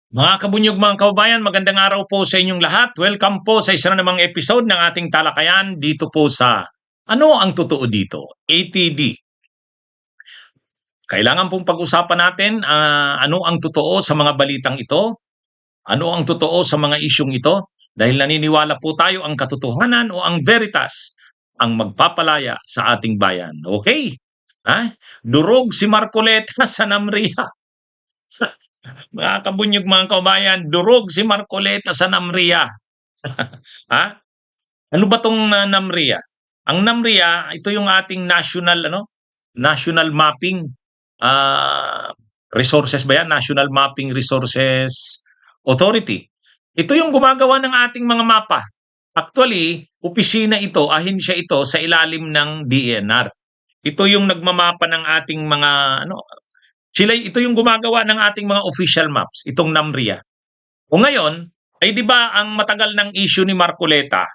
Mga kabunyog, mga kababayan, magandang araw po sa inyong lahat. Welcome po sa isa na namang episode ng ating talakayan dito po sa Ano ang Totoo Dito? ATD. Kailangan pong pag-usapan natin ano ang totoo sa mga balitang ito, ano ang totoo sa mga isyong ito, dahil naniniwala po tayo ang katotohanan o ang veritas ang magpapalaya sa ating bayan. Okay? Ha? Durog si Marcoleta sa Namria. Mga kabunyog, mga kabayan, durog si Marcoleta sa Namria. Ha? Ano ba 'tong, NAMRIA? Ang NAMRIA, ito yung ating national mapping, ah, resources ba 'yan? National Mapping Resources Authority. Ito yung gumagawa ng ating mga mapa. Actually, opisina ito, ahensya ito sa ilalim ng DENR. Ito yung nagmamapa ng ating mga ito yung gumagawa ng ating mga official maps, itong NAMRIA. O ngayon, ay 'di ba ang matagal ng issue ni Marcoleta,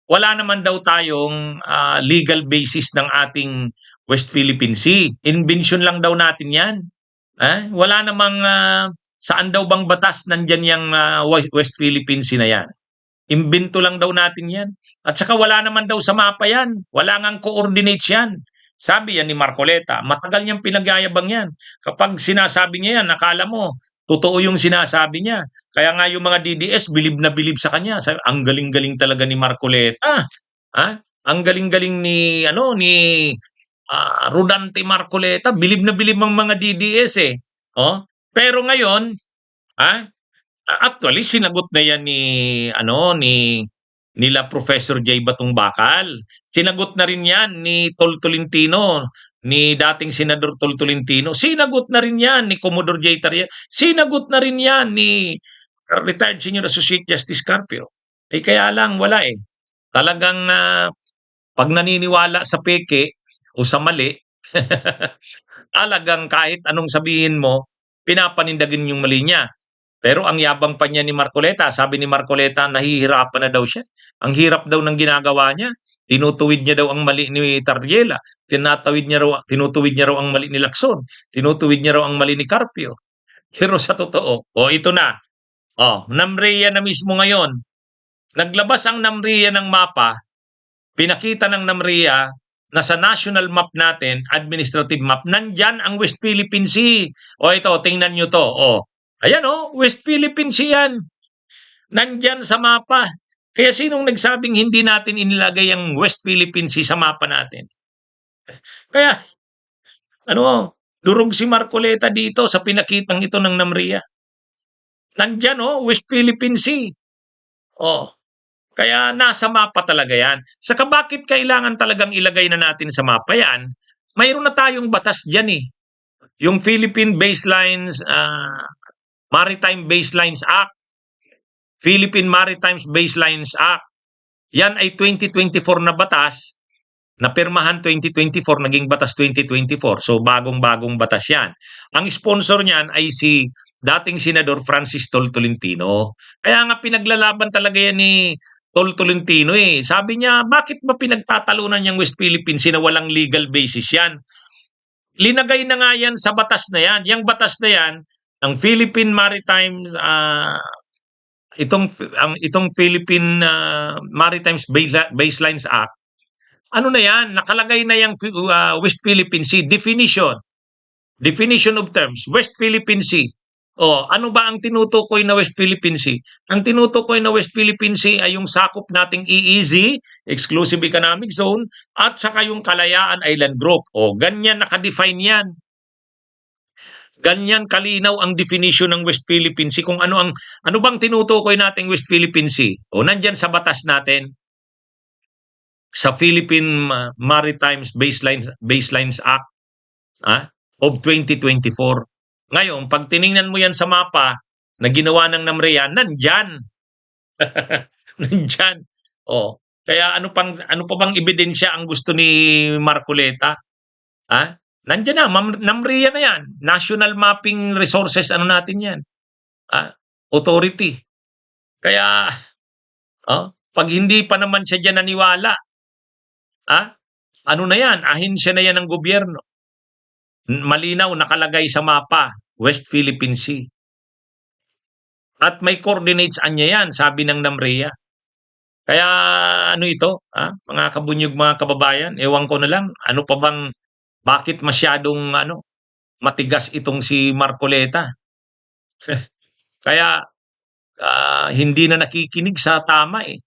wala naman daw tayong legal basis ng ating West Philippine Sea. Invention lang daw natin 'yan. Wala namang saan daw bang batas nandiyan yung West Philippine Sea na 'yan. Imbento lang daw natin 'yan. At saka wala naman daw sa mapa 'yan. Wala ngang coordinates 'yan. Sabi yan ni Marcoleta, matagal niyang pinagyayabang yan. Kapag sinasabi niya yan, nakala mo, totoo yung sinasabi niya. Kaya nga yung mga DDS, bilib na bilib sa kanya. Sabi, ang galing-galing talaga ni Marcoleta. Ang galing-galing ni Rodante Marcoleta. Bilib na bilib ang mga DDS eh. Oh, pero ngayon, ah, actually sinagot na yan ni nila Professor J. Batong Bakal. Sinagot na rin yan ni Tol Tolentino, ni dating Senador Tol Tolentino. Sinagot na rin yan ni Commodore J. Tarian. Sinagot na rin yan ni retired Senior Associate Justice Carpio. Kaya lang wala eh. Talagang pag naniniwala sa peke o sa mali, talagang kahit anong sabihin mo, pinapanindagin yung mali niya. Pero ang yabang pa niya ni Marcoleta, sabi ni Marcoleta, nahihirapan na daw siya. Ang hirap daw ng ginagawa niya. Tinutuwid niya daw ang mali ni Tardiela. Tinutuwid niya raw ang mali ni Lacson. Tinutuwid niya raw ang mali ni Carpio. Pero sa totoo, ito na. NAMRIA na mismo ngayon. Naglabas ang NAMRIA ng mapa. Pinakita ng NAMRIA na sa national map natin, administrative map, nandyan ang West Philippine Sea. Ito, tingnan nyo to. Ayan West Philippine Sea yan. Nandyan sa mapa. Kaya sinong nagsabing hindi natin inilagay ang West Philippine Sea sa mapa natin? Kaya, durog si Marcoleta dito sa pinakitang ito ng NAMRIA. Nandyan West Philippine Sea. Kaya nasa mapa talaga yan. Saka bakit kailangan talagang ilagay na natin sa mapa yan? Mayroon na tayong batas dyan eh. Yung Philippine Maritime Baselines Act, Philippine Maritime Baselines Act. Yan ay 2024 na batas, napirmahan 2024, naging batas 2024. So bagong-bagong batas yan. Ang sponsor niyan ay si dating Senador Francis Tol Tolentino. Kaya nga pinaglalaban talaga yan ni Tol Tolentino eh. Sabi niya, bakit ba pinagtatalunan yung West Philippine Sea na walang legal basis yan? Linagay na nga yan sa batas na yan. Yung batas na yan, ang Philippine Maritime itong Philippine Maritime Baselines Act, ano na yan, nakalagay na yung West Philippine Sea definition of terms, West Philippine Sea. Ano ba ang tinutukoy na West Philippine Sea? Ang tinutukoy na West Philippine Sea ay yung sakop nating EEZ, Exclusive Economic Zone, at saka yung Kalayaan Island Group. Ganyan nakadefine yan. Ganyan kalinaw ang definition ng West Philippine Sea. Kung ano bang tinutukoy nating West Philippine Sea? Nandyan sa batas natin, sa Philippine Maritime Baselines Act of 2024. Ngayon, pag tiningnan mo yan sa mapa na ginawa ng NAMRIA, nandyan. Nandyan. Kaya ano pa bang ebidensya ang gusto ni Marcoleta? Nandiyan na, NAMRIA na yan. National Mapping Resources, natin yan. Authority. Kaya, pag hindi pa naman siya dyan naniwala, ano na yan, ahensya na yan ng gobyerno. Malinaw, nakalagay sa mapa, West Philippine Sea. At may coordinates anya yan, sabi ng NAMRIA. Kaya ano ito, mga kabunyog, mga kababayan, ewan ko na lang, ano pa bang, bakit masyadong matigas itong si Marcoleta. Kaya hindi na nakikinig sa tama eh.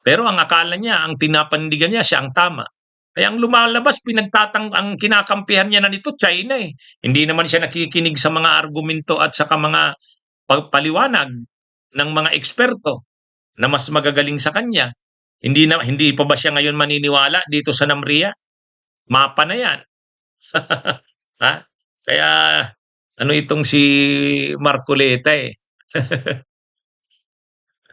Pero ang akala niya, ang tinapandigan niya, siya ang tama. Kaya ang lumalabas, ang kinakampihan niya na nito, China eh. Hindi naman siya nakikinig sa mga argumento at saka mga paliwanag ng mga eksperto na mas magagaling sa kanya. Hindi pa ba siya ngayon maniniwala dito sa NAMRIA? Mapa na 'yan. Ha? Kaya ano itong si Marcoleta eh.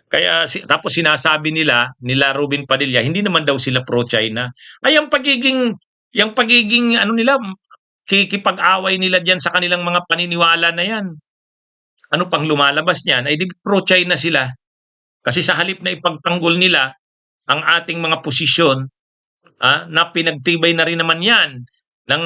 Kaya tapos sinasabi nila Ruben Padilla, hindi naman daw sila pro-China. Ay ang pagiging ano nila, kikipag-away nila diyan sa kanilang mga paniniwala na 'yan. Ano pang lumalabas niyan, ay di pro-China sila. Kasi sa halip na ipagtanggol nila ang ating mga posisyon, na pinagtibay na rin naman 'yan ng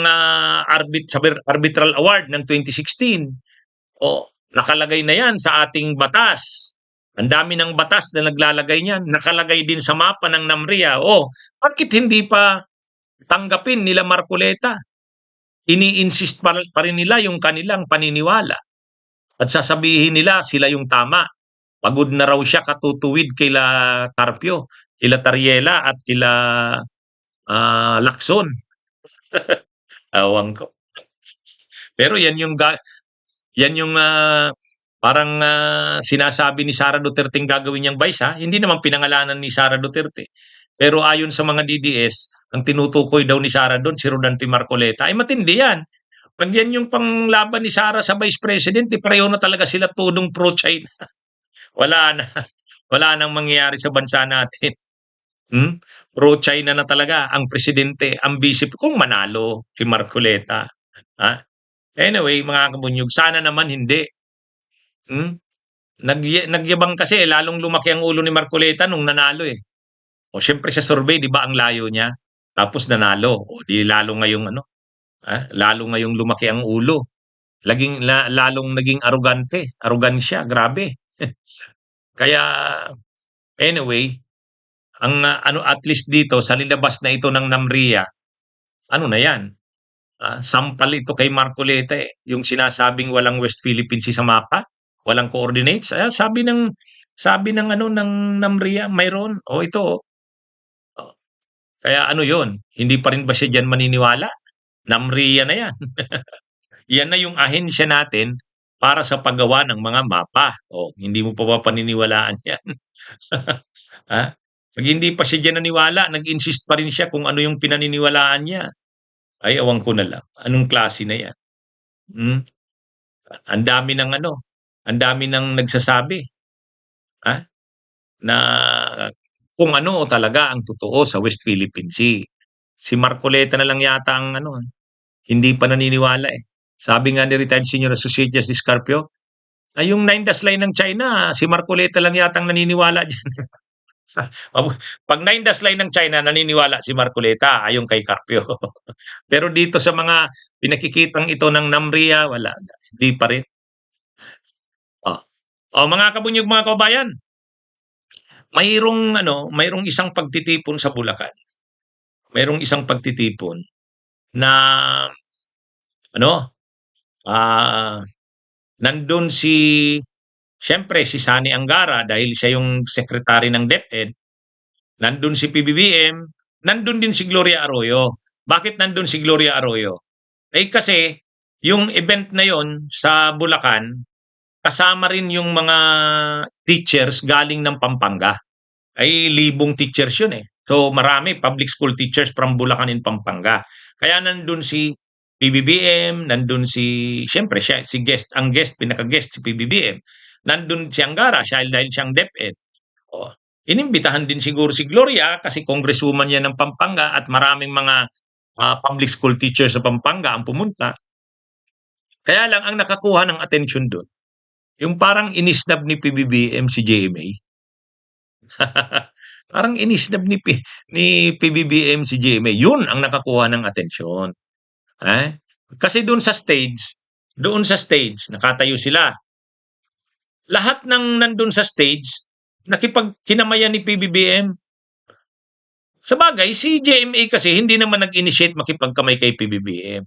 Arbitral Award ng 2016. O nakalagay na 'yan sa ating batas. Ang dami ng batas na naglalagay niyan, nakalagay din sa mapa ng NAMRIA. O bakit hindi pa tanggapin nila Marcoleta? Ini-insist pa rin nila yung kanilang paniniwala. At sasabihin nila sila yung tama. Pagod na raw siya katutuwid kila Carpio, kila Tariela at kila Lacson. Awang ko. Pero yan yung parang sinasabi ni Sara Duterte gagawin niyang vice Hindi naman pinangalanan ni Sara Duterte. Pero ayon sa mga DDS, ang tinutukoy daw ni Sara doon, si Rodante Marcoleta, ay matindi yan. Pag yan yung panglaban ni Sara sa Vice President, pareho na talaga sila tudong pro-China. Wala na. Wala nang mangyayari sa bansa natin. Pro-China na talaga ang presidente, ang vice, kung manalo si Marcoleta. Anyway, mga kabunyog, sana naman hindi. Nagyabang kasi, lalong lumaki ang ulo ni Marcoleta nung nanalo eh. O syempre sa survey, di ba ang layo niya? Tapos nanalo. O di lalo ngayong lumaki ang ulo. Lalong naging arrogansya, grabe. Kaya anyway, ang at least dito sa nilabas na ito ng NAMRIA, ano na 'yan? Sampal ito kay Marcoleta eh. Yung sinasabing walang West Philippine Sea sa mapa, walang coordinates. Sabi ng ng NAMRIA, mayroon. O ito. Kaya ano 'yon? Hindi pa rin ba siya diyan maniniwala? NAMRIA na 'yan. Yan na yung ahensya natin para sa paggawa ng mga mapa. O hindi mo pa ba paniniwalaan 'yan? Pag hindi pa siya diyan naniwala, nag-insist pa rin siya kung ano yung pinaniniwalaan niya. Ay, ewan ko na lang. Anong klase na 'yan? Ang dami ng nagsasabi, na kung ano talaga ang totoo sa West Philippine Sea. Si Marcoleta na lang yata ang hindi pa naniniwala eh. Sabi nga ni retired Senior Associate Justice Carpio, yung 9 dash line ng China, si Marcoleta lang yata ang naniniwala diyan. Pag 9 dash line ng China, naniniwala si Marcoleta ayon kay Carpio. Pero dito sa mga pinakikitang ito ng NAMRIA, wala. Hindi pa rin. Mga kabunyog, mga kababayan, mayroong isang pagtitipon sa Bulacan. Mayroong isang pagtitipon na nandun siyempre si Sani Angara dahil siya yung secretary ng DepEd, nandun si PBBM, nandun din si Gloria Arroyo. Bakit nandun si Gloria Arroyo? Kasi yung event na yon sa Bulacan, kasama rin yung mga teachers galing ng Pampanga. Ay libong teachers yun eh. So marami, public school teachers from Bulacan and Pampanga. Kaya nandun si PBBM, nandun siyempre siya, pinaka-guest si PBBM. Nandun si Angara, dahil siyang DepEd. Inimbitahan din siguro si Gloria kasi congresswoman yan ng Pampanga at maraming mga public school teachers sa Pampanga ang pumunta. Kaya lang ang nakakuha ng atensyon doon, yung parang inisnab ni PBBM si GMA. Parang inisnab ni PBBM si GMA. Yun ang nakakuha ng atensyon. Kasi doon sa stage, nakatayo sila. lahat ng nandun sa stage, nakipagkinamayan ni PBBM. Sabagay, si GMA kasi hindi naman nag-initiate makipagkamay kay PBBM.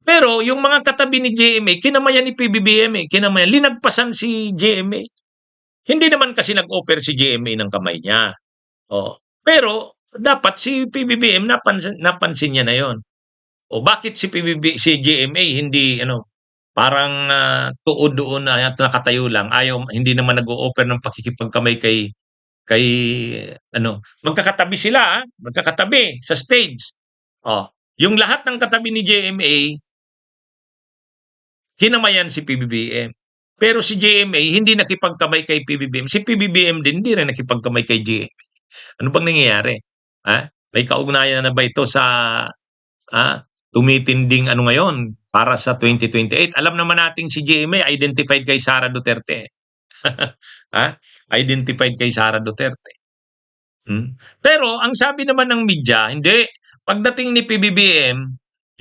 Pero yung mga katabi ni GMA, kinamayan ni PBBM eh. Kinamayan, linagpasan si GMA. Hindi naman kasi nag-offer si GMA ng kamay niya. Oh. Pero dapat si PBBM napansin niya na 'yon. O bakit si GMA hindi ano, parang tuod doon na at nakatayo lang, ayaw hindi naman nag-o-offer ng pakikipagkamay kay ano, magkakatabi sila, magkakatabi sa stage. Oh, yung lahat ng katabi ni GMA kinamayan si PBBM. Pero si GMA hindi nakipagkamay kay PBBM. Si PBBM din hindi rin nakipagkamay kay GMA. Ano bang nangyayari? Ha? May kaugnayan na ba ito sa tumitinding ano ngayon para sa 2028? Alam naman nating si GMA identified kay Sara Duterte. ha? Identified kay Sara Duterte. Pero ang sabi naman ng media, hindi. Pagdating ni PBBM,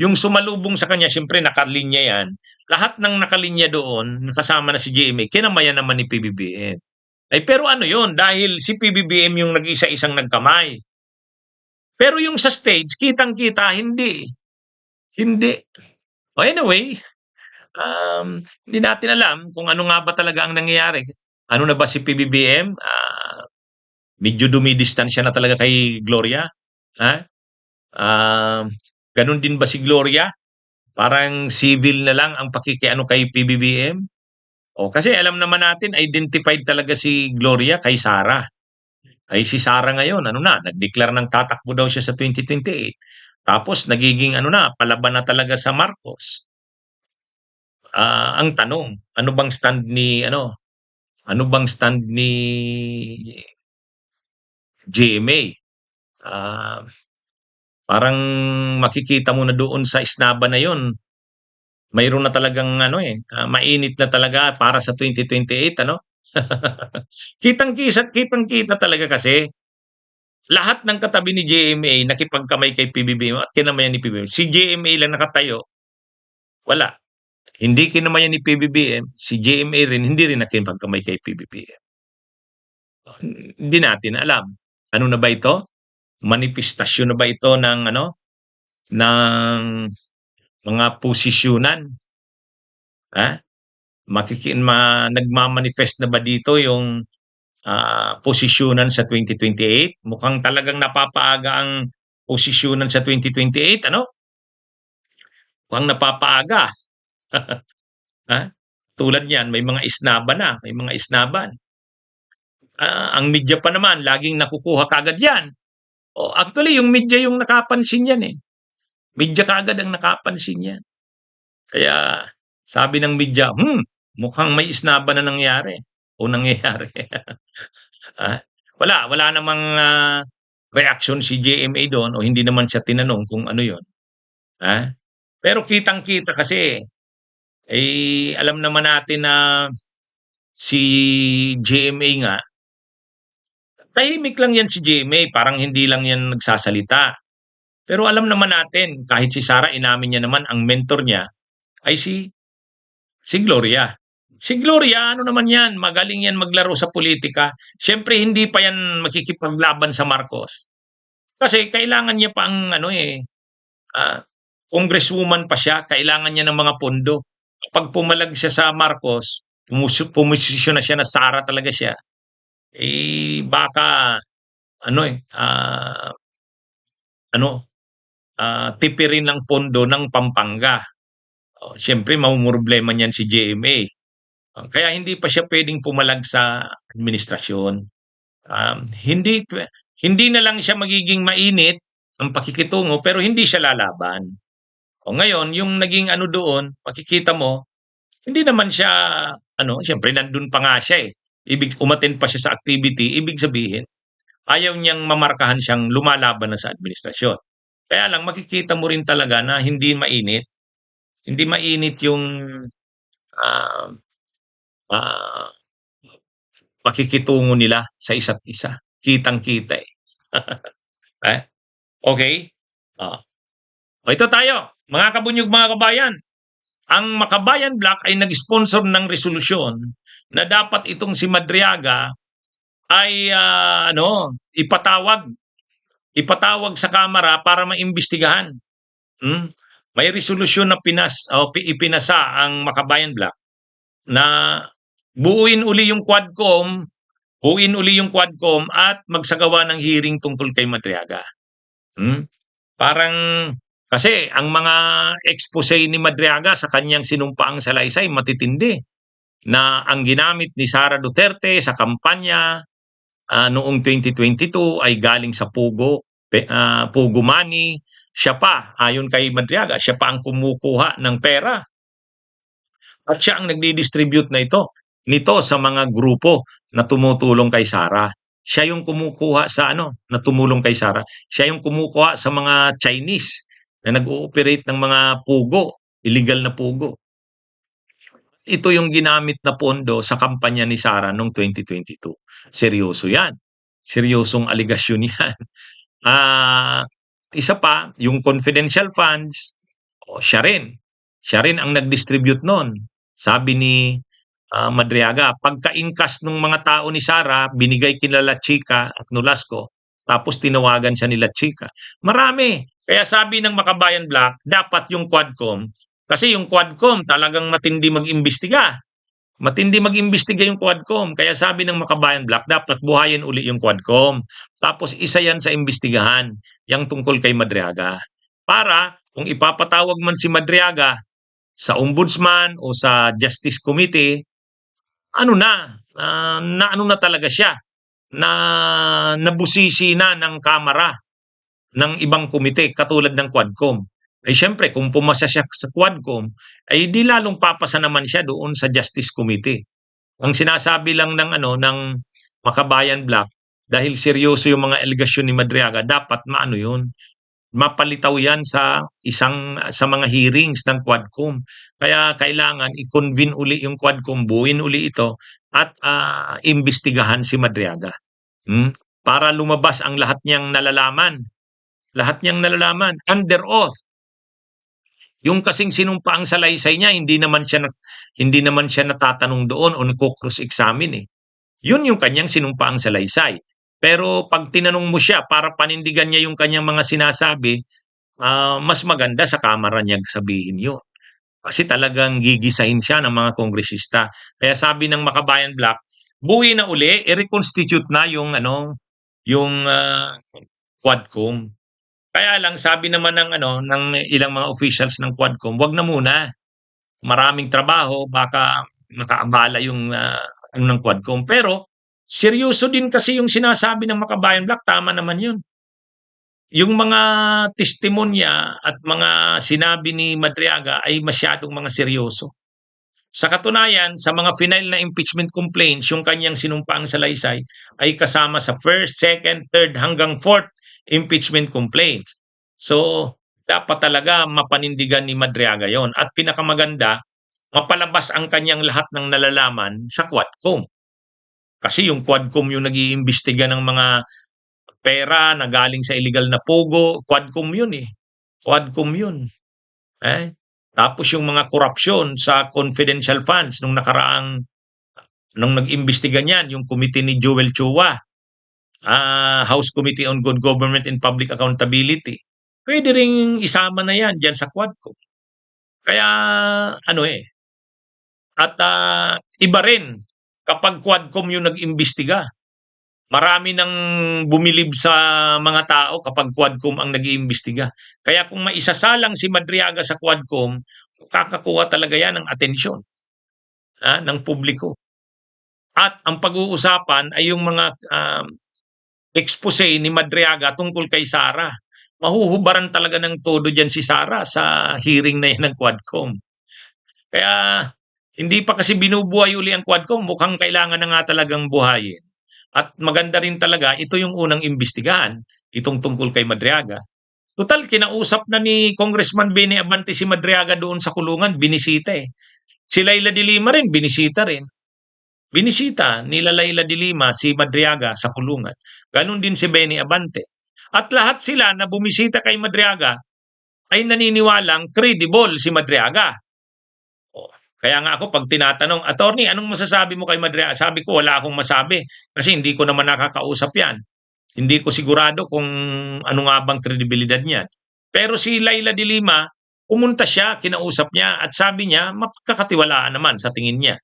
yung sumalubong sa kanya, siyempre nakalinya yan. Lahat ng nakalinya doon, nakasama na si GMA, kinamayan naman ni PBBM. Ay pero ano yon dahil si PBBM yung nag-isa-isang nagkamay. Pero yung sa stage, kitang-kita, hindi. Hindi. Anyway, hindi natin alam kung ano nga ba talaga ang nangyayari. Ano na ba si PBBM? Medyo dumidistansya na talaga kay Gloria. Ha? Ganun din ba si Gloria? Parang civil na lang ang pakikiano kay PBBM? O kasi alam naman natin, identified talaga si Gloria kay Sara. Ay si Sara ngayon, ano na, nag-declare ng tatakbo daw siya sa 2028. Tapos nagiging ano na, palaban na talaga sa Marcos. Ang tanong, ano bang stand ni GMA? Ah, parang makikita mo na doon sa isnaba na 'yon, mayroon na talagang ano mainit na talaga para sa 2028 ano. Kitang-kita talaga kasi lahat ng katabi ni GMA nakipagkamay kay PBBM at kinamayan ni PBBM. Si GMA lang nakatayo, wala. Hindi kinamayan ni PBBM, si GMA rin hindi rin nakipagkamay kay PBBM. Hindi natin alam. Ano na ba ito? Manifestasyon na ba ito ng ano, ng mga posisyonan? Ha? Nagmamanifest na ba dito yung posisyonan sa 2028? Mukhang talagang napapaaga ang posisyonan sa 2028, ano? Mukhang napapaaga. ha? Tulad niyan, may mga isnaba na, may mga isnaban. Ang media pa naman, laging nakukuha kagad yan. Actually, yung media yung nakapansin yan eh. Media kagad ang nakapansin yan. Kaya sabi ng media, mukhang may isnaba na nangyari o nangyayari. Wala namang reaction si GMA doon o hindi naman siya tinanong kung ano yon. Pero kitang-kita kasi, alam naman natin na si GMA nga, tahimik lang yan si GMA, parang hindi lang yan nagsasalita. Pero alam naman natin, kahit si Sara, inamin niya naman, ang mentor niya ay si Gloria. Si Gloria, ano naman yan, magaling yan maglaro sa politika. Siyempre, hindi pa yan makikipaglaban sa Marcos. Kasi kailangan niya pa ang congresswoman pa siya, kailangan niya ng mga pondo. Kapag pumalag siya sa Marcos, pumusisyon na siya na Sara talaga siya. Baka tipirin ng pondo ng Pampanga. Siyempre, mamumroblema niyan si GMA. Kaya hindi pa siya pwedeng pumalag sa administrasyon. Hindi na lang siya magiging mainit ang pakikitungo pero hindi siya lalaban. Ngayon, yung naging ano doon, makikita mo, hindi naman siya, siyempre nandun pa nga siya eh. Umattend pa siya sa activity, ibig sabihin, ayaw niyang mamarkahan siyang lumalaban na sa administrasyon. Kaya lang, makikita mo rin talaga na hindi mainit. Hindi mainit yung uh, uh, pakikitungo nila sa isa't isa. Kitang-kita eh. Okay? Ito tayo, mga kabunyog, mga kabayan. Ang Makabayan Black ay nag-sponsor ng resolusyon na dapat itong si Madriaga ay ipatawag sa Kamara para maimbestigahan. Hmm? May resolusyon na ipinasa ang Makabayan Black na buuin uli yung Quadcom, at magsagawa ng hearing tungkol kay Madriaga. Parang kasi ang mga expose ni Madriaga sa kanyang sinumpaang salaysay matitindi na ang ginamit ni Sara Duterte sa kampanya noong 2022 ay galing sa Pugo money. Siya pa, ayon kay Madriaga, siya pa ang kumukuha ng pera at siya ang nagdi-distribute nito sa mga grupo na tumutulong kay Sara. Siya yung kumukuha na tumulong kay Sara. Siya yung kumukuha sa mga Chinese na nag-ooperate ng mga pugo, illegal na pugo. Ito yung ginamit na pondo sa kampanya ni Sara noong 2022. Seryoso yan. Seryosong aligasyon yan. Isa pa, yung confidential funds, siya rin. Siya rin ang nag-distribute noon. Sabi ni Madriaga, pagka-incas ng mga tao ni Sara, binigay kila La Chica at Nolasco, tapos tinawagan siya ni La Chica. Marami. Kaya sabi ng Makabayan Black, dapat yung Quadcom, kasi yung Quadcom talagang matindi mag-imbestiga. Matindi mag-imbestiga yung Quadcom. Kaya sabi ng Makabayan Black, dapat buhayin uli yung Quadcom. Tapos isa yan sa imbestigahan, yung tungkol kay Madriaga. Para kung ipapatawag man si Madriaga sa Ombudsman o sa Justice Committee, na talaga siya, na nabusisi na ng Kamara ng ibang komite katulad ng Quadcom. Ay syempre kung pumasa siya sa Quadcom, ay di lalong papasa naman siya doon sa Justice Committee. Ang sinasabi lang ng Makabayan Black, dahil seryoso yung mga aligasyon ni Madriaga, dapat mapalitaw yan sa mga hearings ng Quadcom. Kaya kailangan i-convene uli yung Quadcom, buuin uli ito at imbestigahan si Madriaga. Para lumabas ang lahat niyang nalalaman. Lahat niyang nalalaman under oath. Yung kasing sinumpaang salaysay niya, hindi naman siya natatanong doon o nagko-cross-examine eh. Yun yung kanyang sinumpaang salaysay. Pero pag tinanong mo siya para panindigan niya yung kanyang mga sinasabi, mas maganda sa Kamara niya sabihin yun. Kasi talagang gigisahin siya ng mga kongresista. Kaya sabi ng Makabayan Black, buwi na uli, i-reconstitute na yung Quadcom. Kaya lang sabi naman ng ilang mga officials ng Quadcom, wag na muna. Maraming trabaho, baka makaabala yung ng Quadcom. Pero seryoso din kasi yung sinasabi ng Makabayan Black, tama naman yun. Yung mga testimonya at mga sinabi ni Madriaga ay masyadong mga seryoso. Sa katunayan, sa mga final na impeachment complaints, yung kanyang sinumpaang salaysay ay kasama sa first, second, third hanggang fourth impeachment complaint. So, dapat talaga mapanindigan ni Madriaga yon. At pinakamaganda, mapalabas ang kanyang lahat ng nalalaman sa Quadcom. Kasi yung Quadcom yung nag-iimbestiga ng mga pera na galing sa illegal na pogo, Quadcom yun eh. Quadcom yun. Tapos yung mga korupsyon sa confidential funds nung nag-imbestiga niyan, yung committee ni Joel Chua, House Committee on Good Government and Public Accountability. Pwede ring isama na yan dyan sa Quadcom. Kaya at iba rin kapag Quadcom yung nag-imbestiga. Marami nang bumilib sa mga tao kapag Quadcom ang nag-iimbestiga. Kaya kung maisasalang si Madriaga sa Quadcom, kakakuha talaga yan ng atensyon ng publiko. At ang pag-uusapan ay yung mga expose ni Madriaga tungkol kay Sara. Mahuhubaran talaga ng todo dyan si Sara sa hearing na yan ng Quadcom. Kaya hindi pa kasi binubuhay uli ang Quadcom, mukhang kailangan na nga talagang buhayin. At maganda rin talaga, ito yung unang imbestigahan, itong tungkol kay Madriaga. Total, kinausap na ni Congressman Benny Abante si Madriaga doon sa kulungan, binisita eh. Si Laila de Lima rin, binisita rin. Binisita ni Laila de Lima si Madriaga sa kulungan. Ganon din si Benny Abante. At lahat sila na bumisita kay Madriaga ay naniniwalang credible si Madriaga. Kaya nga ako 'pag tinatanong, "Attorney, anong masasabi mo kay Madriaga?" Sabi ko, "Wala akong masabi kasi hindi ko naman nakakausap 'yan. Hindi ko sigurado kung ano nga bang kredibilidad niyan." Pero si Laila de Lima, pumunta siya, kinausap niya at sabi niya mapagkakatiwalaan naman sa tingin niya.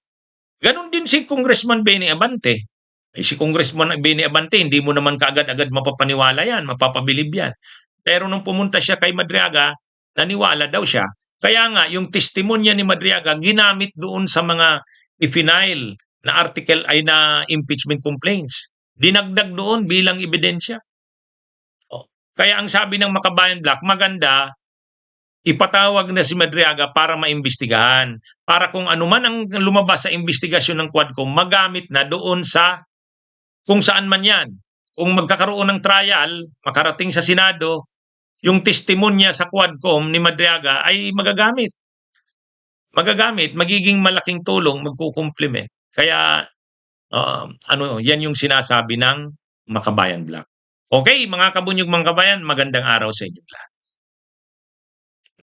Gano'n din si Congressman Benny Abante. Eh, si Congressman Benny Abante hindi mo naman kaagad-agad mapapaniwala 'yan, mapapabilib 'yan. Pero nung pumunta siya kay Madriaga, naniwala daw siya. Kaya nga yung testimonya ni Madriaga ginamit doon sa mga i-file na article ay na impeachment complaints. Dinagdag doon bilang ebidensya. Oh, kaya ang sabi ng Makabayan Black, maganda ipatawag na si Madriaga para maimbestigahan. Para kung ano man ang lumabas sa investigasyon ng Quadcom, magamit na doon sa kung saan man yan. Kung magkakaroon ng trial, makarating sa Senado, yung testimonya sa Quadcom ni Madriaga ay magagamit. Magagamit, magiging malaking tulong, magkukumplement. Kaya yan yung sinasabi ng Makabayan Black. Okay, mga kabunyog mga kabayan, magandang araw sa inyo lahat.